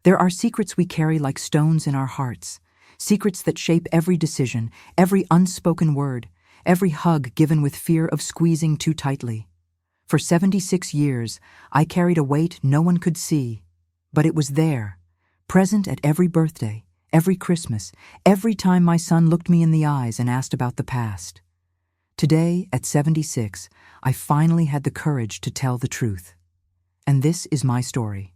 There are secrets we carry like stones in our hearts, secrets that shape every decision, every unspoken word, every hug given with fear of squeezing too tightly. For 76 years, I carried a weight no one could see, but it was there, present at every birthday, every Christmas, every time my son looked me in the eyes and asked about the past. Today, at 76, I finally had the courage to tell the truth. And this is my story.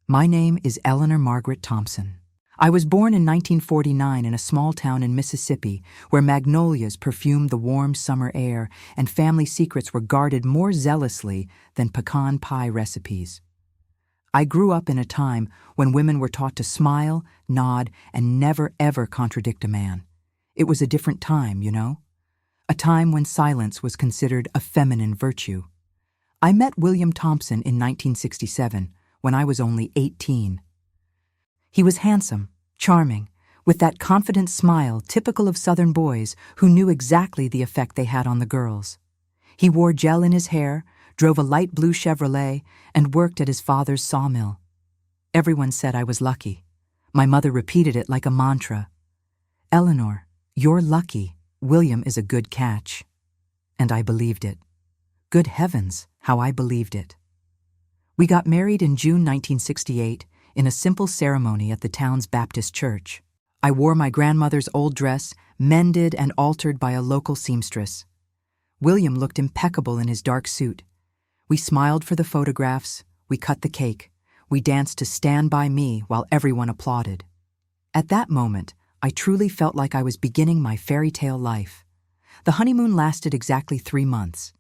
My name is Eleanor Margaret Thompson. I was born in 1949 in a small town in Mississippi where magnolias perfumed the warm summer air and family secrets were guarded more zealously than pecan pie recipes. I grew up in a time when women were taught to smile, nod, and never ever contradict a man. It was a different time, you know? A time when silence was considered a feminine virtue. I met William Thompson in 1967 when I was only 18. He was handsome, charming, with that confident smile typical of Southern boys who knew exactly the effect they had on the girls. He wore gel in his hair, drove a light blue Chevrolet, and worked at his father's sawmill. Everyone said I was lucky. My mother repeated it like a mantra. "Eleanor, you're lucky. William is a good catch." And I believed it. Good heavens, how I believed it. We got married in June 1968 in a simple ceremony at the town's Baptist church. I wore my grandmother's old dress, mended and altered by a local seamstress. William looked impeccable in his dark suit. We smiled for the photographs, we cut the cake, we danced to Stand By Me while everyone applauded. At that moment, I truly felt like I was beginning my fairy tale life. The honeymoon lasted exactly 3 months.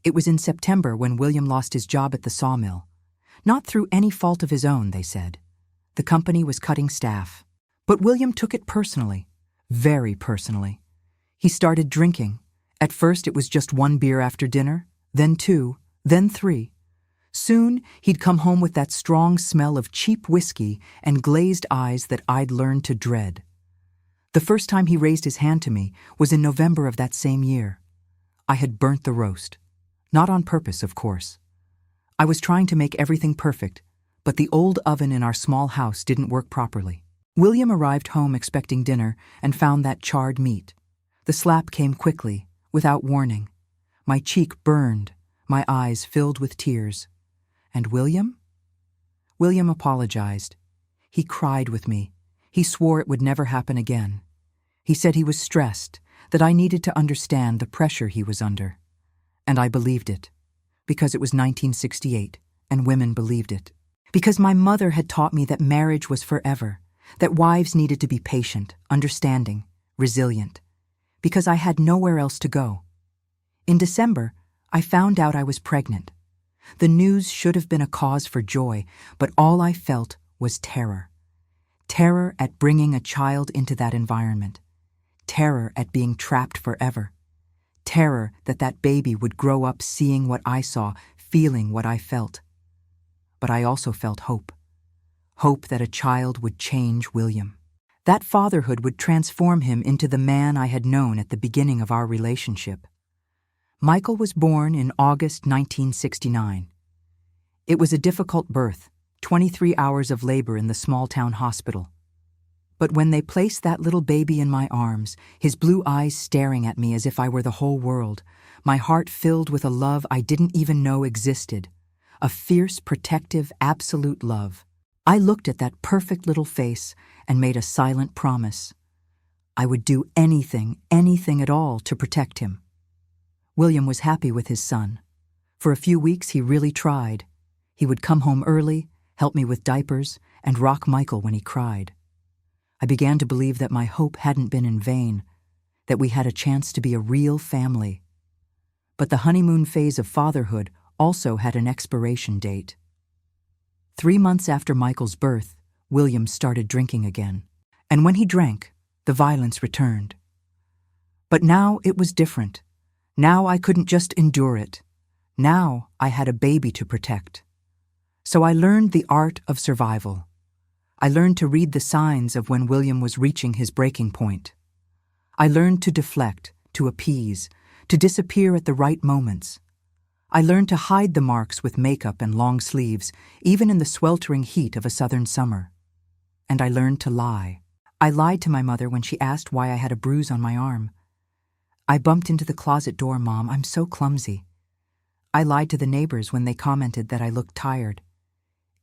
It was in September when William lost his job at the sawmill. Not through any fault of his own, they said. The company was cutting staff. But William took it personally, very personally. He started drinking. At first it was just 1 beer after dinner, then 2, then 3. Soon he'd come home with that strong smell of cheap whiskey and glazed eyes that I'd learned to dread. The first time he raised his hand to me was in November of that same year. I had burnt the roast. Not on purpose, of course. I was trying to make everything perfect, but the old oven in our small house didn't work properly. William arrived home expecting dinner and found that charred meat. The slap came quickly, without warning. My cheek burned, my eyes filled with tears. And William? William apologized. He cried with me. He swore it would never happen again. He said he was stressed, that I needed to understand the pressure he was under. And I believed it, because it was 1968, and women believed it. Because my mother had taught me that marriage was forever, that wives needed to be patient, understanding, resilient. Because I had nowhere else to go. In December, I found out I was pregnant. The news should have been a cause for joy, but all I felt was terror. Terror at bringing a child into that environment. Terror at being trapped forever. Terror that that baby would grow up seeing what I saw, feeling what I felt. But I also felt hope. Hope that a child would change William. That fatherhood would transform him into the man I had known at the beginning of our relationship. Michael was born in August 1969. It was a difficult birth, 23 hours of labor in the small-town hospital. But when they placed that little baby in my arms, his blue eyes staring at me as if I were the whole world, my heart filled with a love I didn't even know existed, a fierce, protective, absolute love. I looked at that perfect little face and made a silent promise. I would do anything at all to protect him. William was happy with his son. For a few weeks he really tried. He would come home early, help me with diapers, and rock Michael when he cried. I began to believe that my hope hadn't been in vain, that we had a chance to be a real family. But the honeymoon phase of fatherhood also had an expiration date. 3 months after Michael's birth, William started drinking again. And when he drank, the violence returned. But now it was different. Now I couldn't just endure it. Now I had a baby to protect. So I learned the art of survival. I learned to read the signs of when William was reaching his breaking point. I learned to deflect, to appease, to disappear at the right moments. I learned to hide the marks with makeup and long sleeves, even in the sweltering heat of a southern summer. And I learned to lie. I lied to my mother when she asked why I had a bruise on my arm. I bumped into the closet door, Mom, I'm so clumsy. I lied to the neighbors when they commented that I looked tired.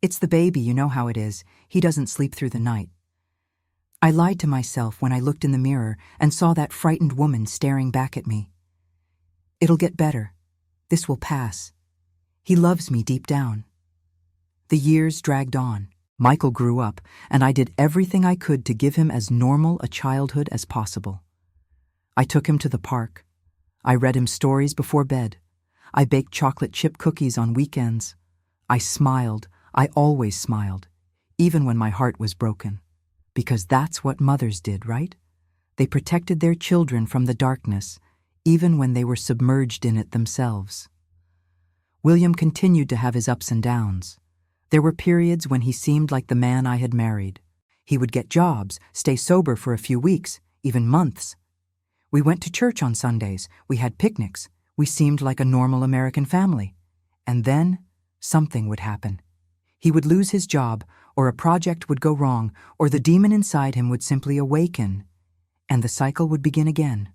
It's the baby, you know how it is. He doesn't sleep through the night. I lied to myself when I looked in the mirror and saw that frightened woman staring back at me. It'll get better. This will pass. He loves me deep down. The years dragged on. Michael grew up, and I did everything I could to give him as normal a childhood as possible. I took him to the park. I read him stories before bed. I baked chocolate chip cookies on weekends. I smiled. I always smiled, even when my heart was broken. Because that's what mothers did, right? They protected their children from the darkness, even when they were submerged in it themselves. William continued to have his ups and downs. There were periods when he seemed like the man I had married. He would get jobs, stay sober for a few weeks, even months. We went to church on Sundays, we had picnics, we seemed like a normal American family. And then, something would happen. He would lose his job, or a project would go wrong, or the demon inside him would simply awaken, and the cycle would begin again.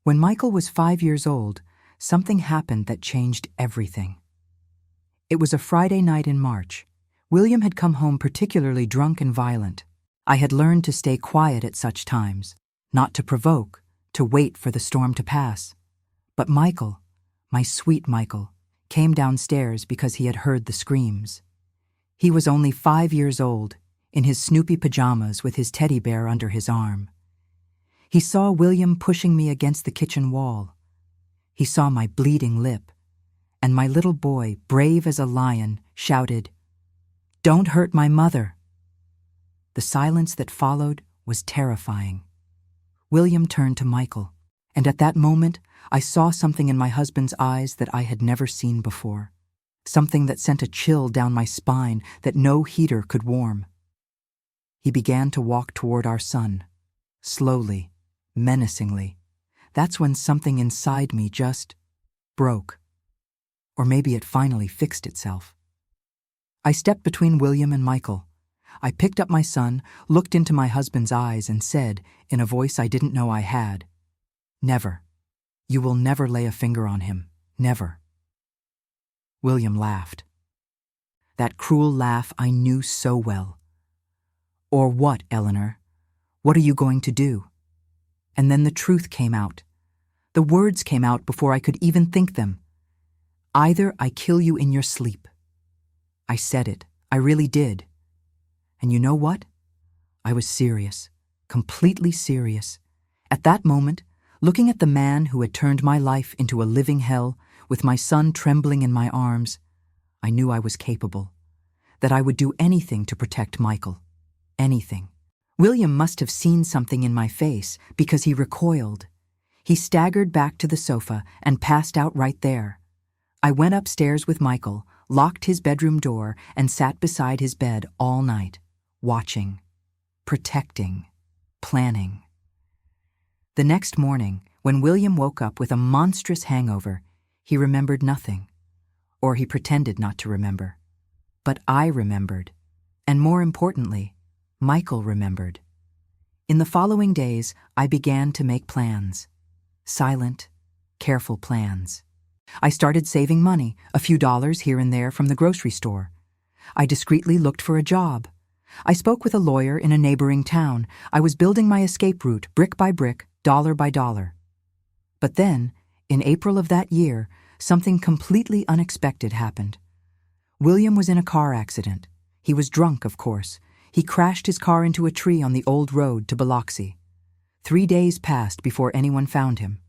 When Michael was 5 years old, something happened that changed everything. It was a Friday night in March. William had come home particularly drunk and violent. I had learned to stay quiet at such times, not to provoke, to wait for the storm to pass. But Michael, my sweet Michael, came downstairs because he had heard the screams. He was only 5 years old, in his Snoopy pajamas with his teddy bear under his arm. He saw William pushing me against the kitchen wall. He saw my bleeding lip, and my little boy, brave as a lion, shouted, "Don't hurt my mother." The silence that followed was terrifying. William turned to Michael, and at that moment I saw something in my husband's eyes that I had never seen before. Something that sent a chill down my spine that no heater could warm. He began to walk toward our son, slowly, menacingly. That's when something inside me just broke. Or maybe it finally fixed itself. I stepped between William and Michael. I picked up my son, looked into my husband's eyes, and said, in a voice I didn't know I had, "Never. You will never lay a finger on him. Never." William laughed. That cruel laugh I knew so well. "Or what, Eleanor? What are you going to do?" And then the truth came out. The words came out before I could even think them. "Either I kill you in your sleep." I said it. I really did. And you know what? I was serious, completely serious. At that moment, looking at the man who had turned my life into a living hell, with my son trembling in my arms, I knew I was capable, that I would do anything to protect Michael. Anything. William must have seen something in my face because he recoiled. He staggered back to the sofa and passed out right there. I went upstairs with Michael, locked his bedroom door, and sat beside his bed all night, watching, protecting, planning. The next morning, when William woke up with a monstrous hangover, he remembered nothing, or he pretended not to remember. But I remembered, and more importantly, Michael remembered. In the following days, I began to make plans. Silent, careful plans. I started saving money, a few dollars here and there from the grocery store. I discreetly looked for a job. I spoke with a lawyer in a neighboring town. I was building my escape route, brick by brick, dollar by dollar. But then, in April of that year, something completely unexpected happened. William was in a car accident. He was drunk, of course. He crashed his car into a tree on the old road to Biloxi. 3 days passed before anyone found him.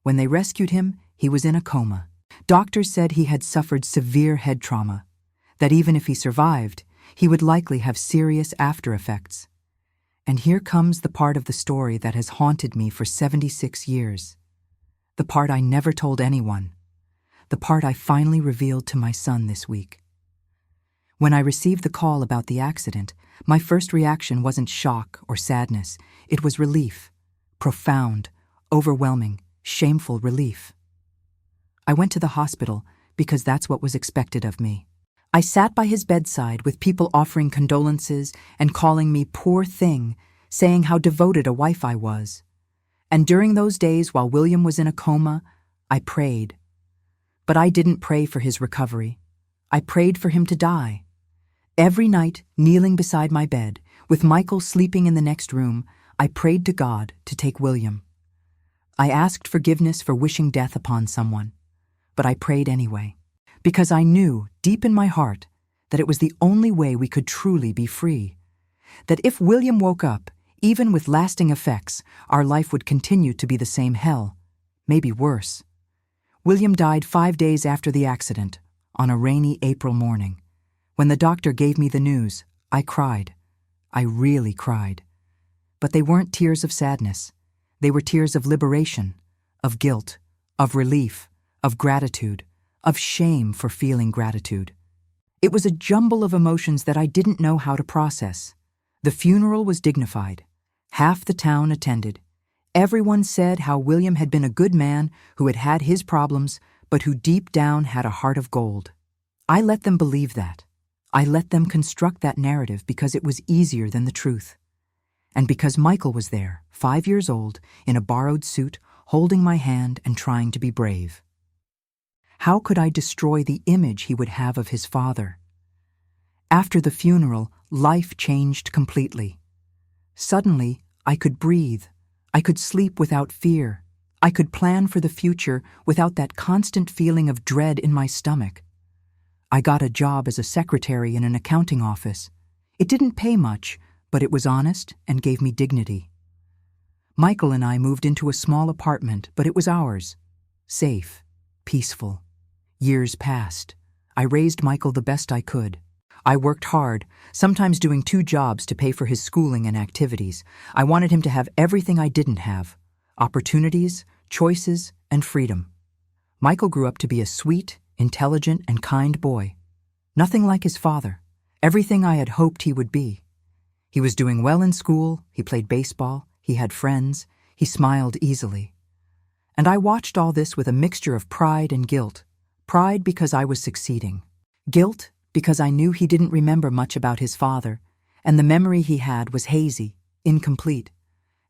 When they rescued him, he was in a coma. Doctors said he had suffered severe head trauma, that even if he survived, he would likely have serious after effects. And here comes the part of the story that has haunted me for 76 years. The part I never told anyone. The part I finally revealed to my son this week. When I received the call about the accident, my first reaction wasn't shock or sadness. It was relief. Profound, overwhelming, shameful relief. I went to the hospital because that's what was expected of me. I sat by his bedside with people offering condolences and calling me poor thing, saying how devoted a wife I was. And during those days while William was in a coma, I prayed. But I didn't pray for his recovery. I prayed for him to die. Every night, kneeling beside my bed, with Michael sleeping in the next room, I prayed to God to take William. I asked forgiveness for wishing death upon someone, but I prayed anyway, because I knew, deep in my heart, that it was the only way we could truly be free. That if William woke up, even with lasting effects, our life would continue to be the same hell, maybe worse. William died 5 days after the accident, on a rainy April morning. When the doctor gave me the news, I cried. I really cried. But they weren't tears of sadness. They were tears of liberation, of guilt, of relief, of gratitude, of shame for feeling gratitude. It was a jumble of emotions that I didn't know how to process. The funeral was dignified. Half the town attended. Everyone said how William had been a good man who had had his problems, but who deep down had a heart of gold. I let them believe that. I let them construct that narrative because it was easier than the truth. And because Michael was there, 5 years old, in a borrowed suit, holding my hand and trying to be brave. How could I destroy the image he would have of his father? After the funeral, life changed completely. Suddenly, I could breathe. I could sleep without fear. I could plan for the future without that constant feeling of dread in my stomach. I got a job as a secretary in an accounting office. It didn't pay much, but it was honest and gave me dignity. Michael and I moved into a small apartment, but it was ours. Safe, peaceful. Years passed. I raised Michael the best I could. I worked hard, sometimes doing 2 jobs to pay for his schooling and activities. I wanted him to have everything I didn't have: opportunities, choices, and freedom. Michael grew up to be a sweet, intelligent, and kind boy. Nothing like his father. Everything I had hoped he would be. He was doing well in school, he played baseball, he had friends, he smiled easily. And I watched all this with a mixture of pride and guilt. Pride because I was succeeding. Guilt because I knew he didn't remember much about his father, and the memory he had was hazy, incomplete,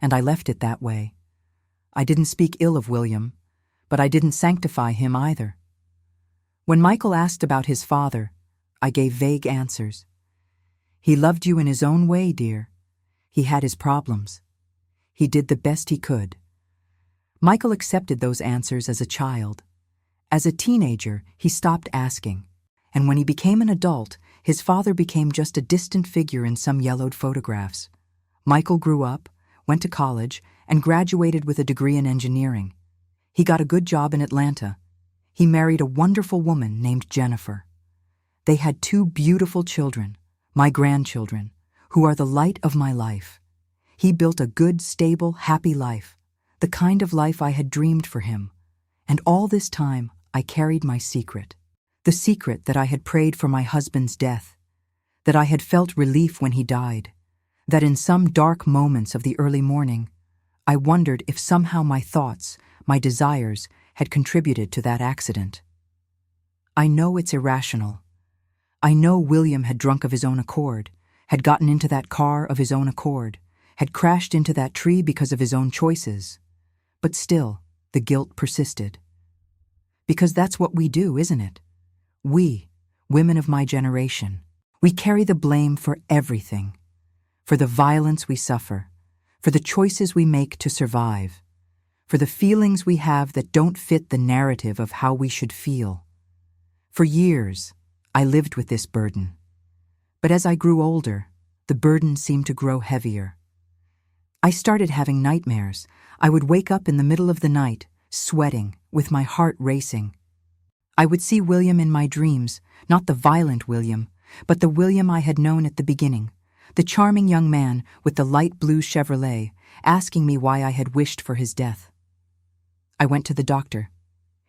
and I left it that way. I didn't speak ill of William, but I didn't sanctify him either. When Michael asked about his father, I gave vague answers. He loved you in his own way, dear. He had his problems. He did the best he could. Michael accepted those answers as a child. As a teenager, he stopped asking. And when he became an adult, his father became just a distant figure in some yellowed photographs. Michael grew up, went to college, and graduated with a degree in engineering. He got a good job in Atlanta. He married a wonderful woman named Jennifer. They had 2 beautiful children, my grandchildren, who are the light of my life. He built a good, stable, happy life, the kind of life I had dreamed for him. And all this time, I carried my secret. The secret that I had prayed for my husband's death, that I had felt relief when he died, that in some dark moments of the early morning, I wondered if somehow my thoughts, my desires, had contributed to that accident. I know it's irrational. I know William had drunk of his own accord, had gotten into that car of his own accord, had crashed into that tree because of his own choices. But still, the guilt persisted. Because that's what we do, isn't it? We, women of my generation, we carry the blame for everything, for the violence we suffer, for the choices we make to survive, for the feelings we have that don't fit the narrative of how we should feel. For years, I lived with this burden. But as I grew older, the burden seemed to grow heavier. I started having nightmares. I would wake up in the middle of the night, sweating, with my heart racing. I would see William in my dreams, not the violent William, but the William I had known at the beginning, the charming young man with the light blue Chevrolet, asking me why I had wished for his death. I went to the doctor.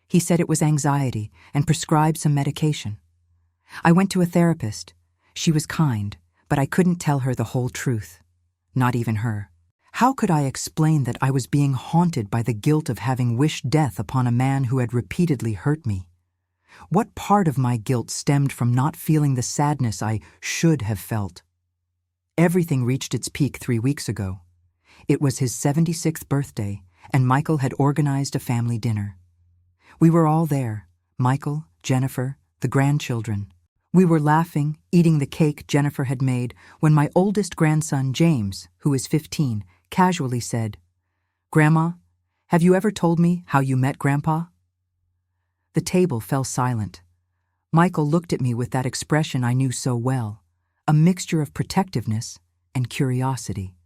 He said it was anxiety and prescribed some medication. I went to a therapist. She was kind, but I couldn't tell her the whole truth. Not even her. How could I explain that I was being haunted by the guilt of having wished death upon a man who had repeatedly hurt me? What part of my guilt stemmed from not feeling the sadness I should have felt? Everything reached its peak 3 weeks ago. It was his 76th birthday, and Michael had organized a family dinner. We were all there, Michael, Jennifer, the grandchildren. We were laughing, eating the cake Jennifer had made, when my oldest grandson, James, who is 15, casually said, "Grandma, have you ever told me how you met Grandpa?" The table fell silent. Michael looked at me with that expression I knew so well, a mixture of protectiveness and curiosity.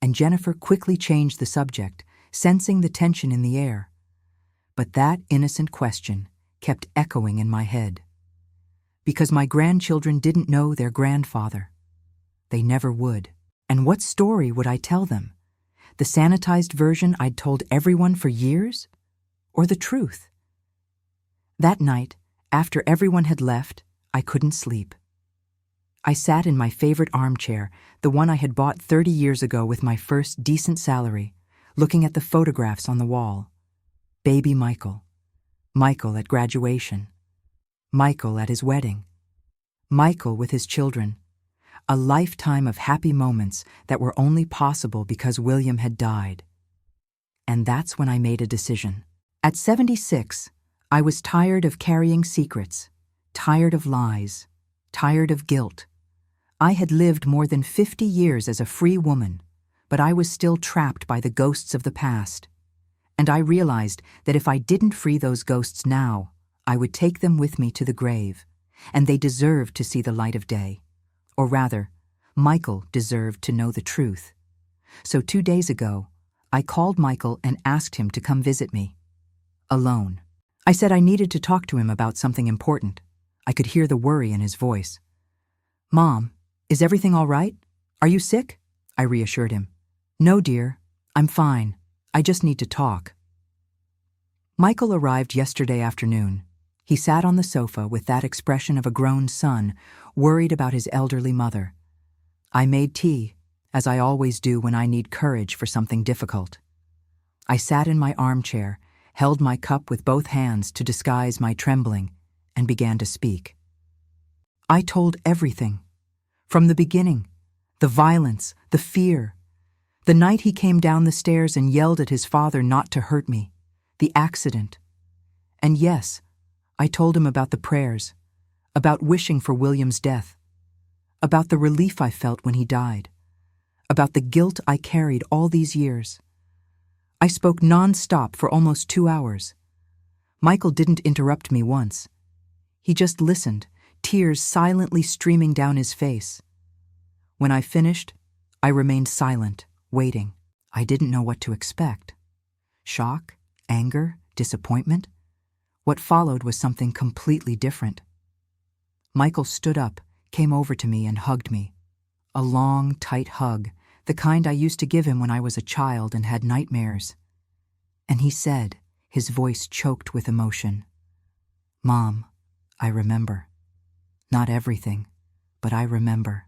And Jennifer quickly changed the subject, sensing the tension in the air. But that innocent question kept echoing in my head. Because my grandchildren didn't know their grandfather. They never would. And what story would I tell them? The sanitized version I'd told everyone for years? Or the truth? That night, after everyone had left, I couldn't sleep. I sat in my favorite armchair, the one I had bought 30 years ago with my first decent salary, looking at the photographs on the wall. Baby Michael. Michael at graduation. Michael at his wedding. Michael with his children. A lifetime of happy moments that were only possible because William had died. And that's when I made a decision. At 76, I was tired of carrying secrets, tired of lies, tired of guilt. I had lived more than 50 years as a free woman, but I was still trapped by the ghosts of the past. And I realized that if I didn't free those ghosts now, I would take them with me to the grave, and they deserved to see the light of day. Or rather, Michael deserved to know the truth. So 2 days ago, I called Michael and asked him to come visit me. Alone. I said I needed to talk to him about something important. I could hear the worry in his voice. "Mom, is everything all right? Are you sick?" I reassured him. "No, dear. I'm fine. I just need to talk." Michael arrived yesterday afternoon. He sat on the sofa with that expression of a grown son, worried about his elderly mother. I made tea, as I always do when I need courage for something difficult. I sat in my armchair, held my cup with both hands to disguise my trembling, and began to speak. I told everything. From the beginning. The violence, the fear. The night he came down the stairs and yelled at his father not to hurt me. The accident. And yes, I told him about the prayers, about wishing for William's death, about the relief I felt when he died, about the guilt I carried all these years. I spoke non-stop for almost 2 hours. Michael didn't interrupt me once. He just listened, tears silently streaming down his face. When I finished, I remained silent, waiting. I didn't know what to expect. Shock, anger, disappointment? What followed was something completely different. Michael stood up, came over to me and hugged me. A long, tight hug, the kind I used to give him when I was a child and had nightmares. And he said, his voice choked with emotion, "Mom, I remember. Not everything, but I remember.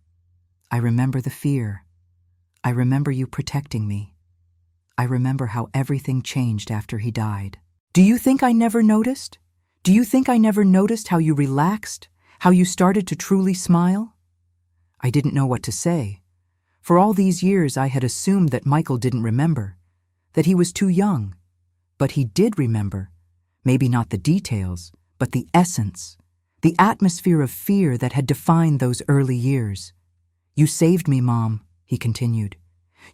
I remember the fear. I remember you protecting me. I remember how everything changed after he died. Do you think I never noticed? Do you think I never noticed how you relaxed, how you started to truly smile?" I didn't know what to say. For all these years I had assumed that Michael didn't remember, that he was too young. But he did remember, maybe not the details, but the essence, the atmosphere of fear that had defined those early years. "You saved me, Mom," he continued.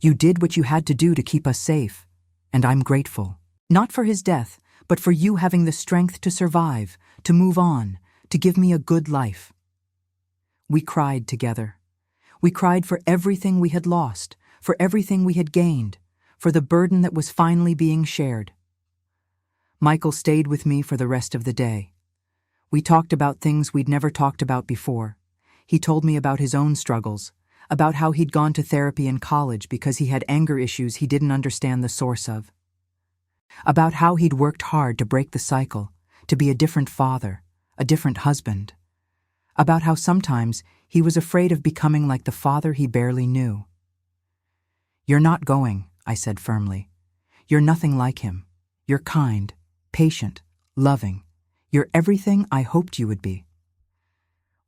"You did what you had to do to keep us safe, and I'm grateful. Not for his death, but for you having the strength to survive, to move on, to give me a good life." We cried together. We cried for everything we had lost, for everything we had gained, for the burden that was finally being shared. Michael stayed with me for the rest of the day. We talked about things we'd never talked about before. He told me about his own struggles, about how he'd gone to therapy in college because he had anger issues he didn't understand the source of. About how he'd worked hard to break the cycle, to be a different father, a different husband. About how sometimes he was afraid of becoming like the father he barely knew. "You're not going," I said firmly. "You're nothing like him. You're kind, patient, loving. You're everything I hoped you would be."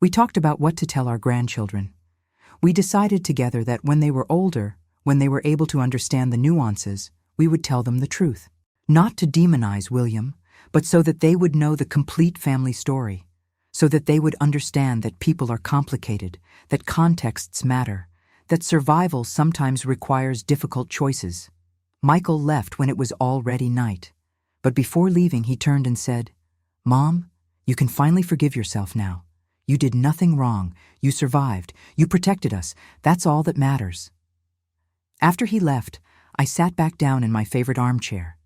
We talked about what to tell our grandchildren. We decided together that when they were older, when they were able to understand the nuances, we would tell them the truth. Not to demonize William, but so that they would know the complete family story, so that they would understand that people are complicated, that contexts matter, that survival sometimes requires difficult choices. Michael left when it was already night, but before leaving he turned and said, "Mom, you can finally forgive yourself now. You did nothing wrong. You survived. You protected us. That's all that matters." After he left, I sat back down in my favorite armchair.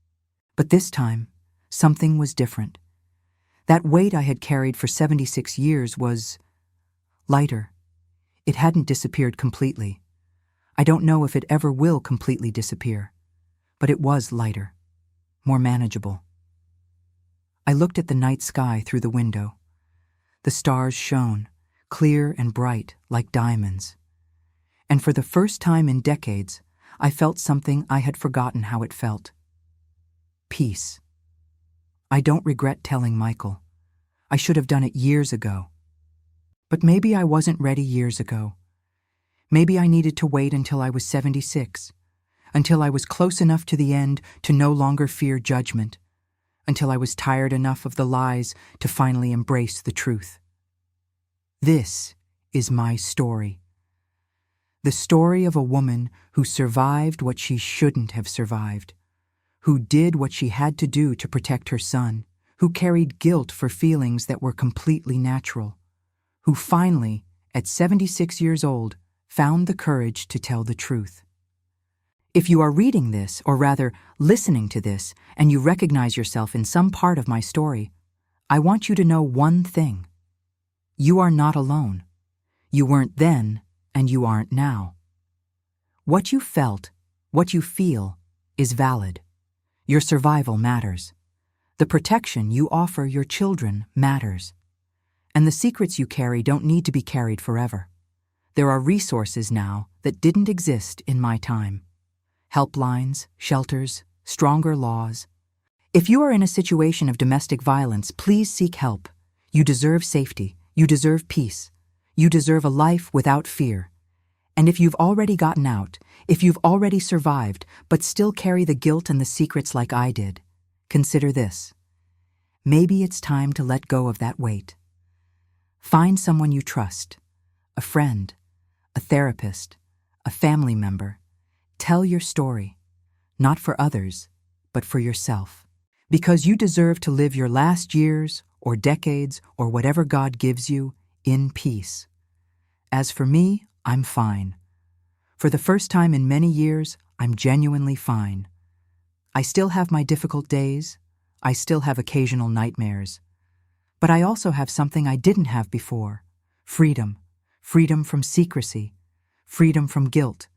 But this time, something was different. That weight I had carried for 76 years was lighter. It hadn't disappeared completely. I don't know if it ever will completely disappear, but it was lighter, more manageable. I looked at the night sky through the window. The stars shone, clear and bright like diamonds. And for the first time in decades, I felt something I had forgotten how it felt. Peace. I don't regret telling Michael. I should have done it years ago. But maybe I wasn't ready years ago. Maybe I needed to wait until I was 76, until I was close enough to the end to no longer fear judgment, until I was tired enough of the lies to finally embrace the truth. This is my story. The story of a woman who survived what she shouldn't have survived, who did what she had to do to protect her son, who carried guilt for feelings that were completely natural, who finally, at 76 years old, found the courage to tell the truth. If you are reading this, or rather listening to this, and you recognize yourself in some part of my story, I want you to know one thing. You are not alone. You weren't then, and you aren't now. What you felt, what you feel, is valid. Your survival matters. The protection you offer your children matters. And the secrets you carry don't need to be carried forever. There are resources now that didn't exist in my time. Helplines, shelters, stronger laws. If you are in a situation of domestic violence, please seek help. You deserve safety. You deserve peace. You deserve a life without fear. And if you've already gotten out, if you've already survived, but still carry the guilt and the secrets like I did, consider this. Maybe it's time to let go of that weight. Find someone you trust, a friend, a therapist, a family member. Tell your story, not for others, but for yourself. Because you deserve to live your last years or decades or whatever God gives you in peace. As for me, I'm fine. For the first time in many years, I'm genuinely fine. I still have my difficult days. I still have occasional nightmares. But I also have something I didn't have before. Freedom. Freedom from secrecy. Freedom from guilt.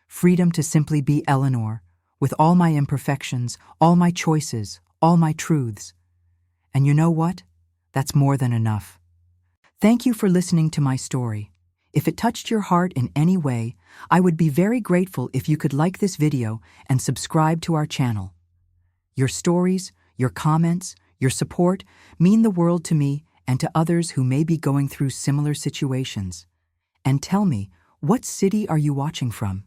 Freedom to simply be Eleanor, with all my imperfections, all my choices, all my truths. And you know what? That's more than enough. Thank you for listening to my story. If it touched your heart in any way, I would be very grateful if you could like this video and subscribe to our channel. Your stories, your comments, your support mean the world to me and to others who may be going through similar situations. And tell me, what city are you watching from?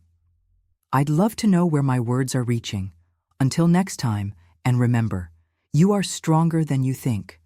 I'd love to know where my words are reaching. Until next time, and remember, you are stronger than you think.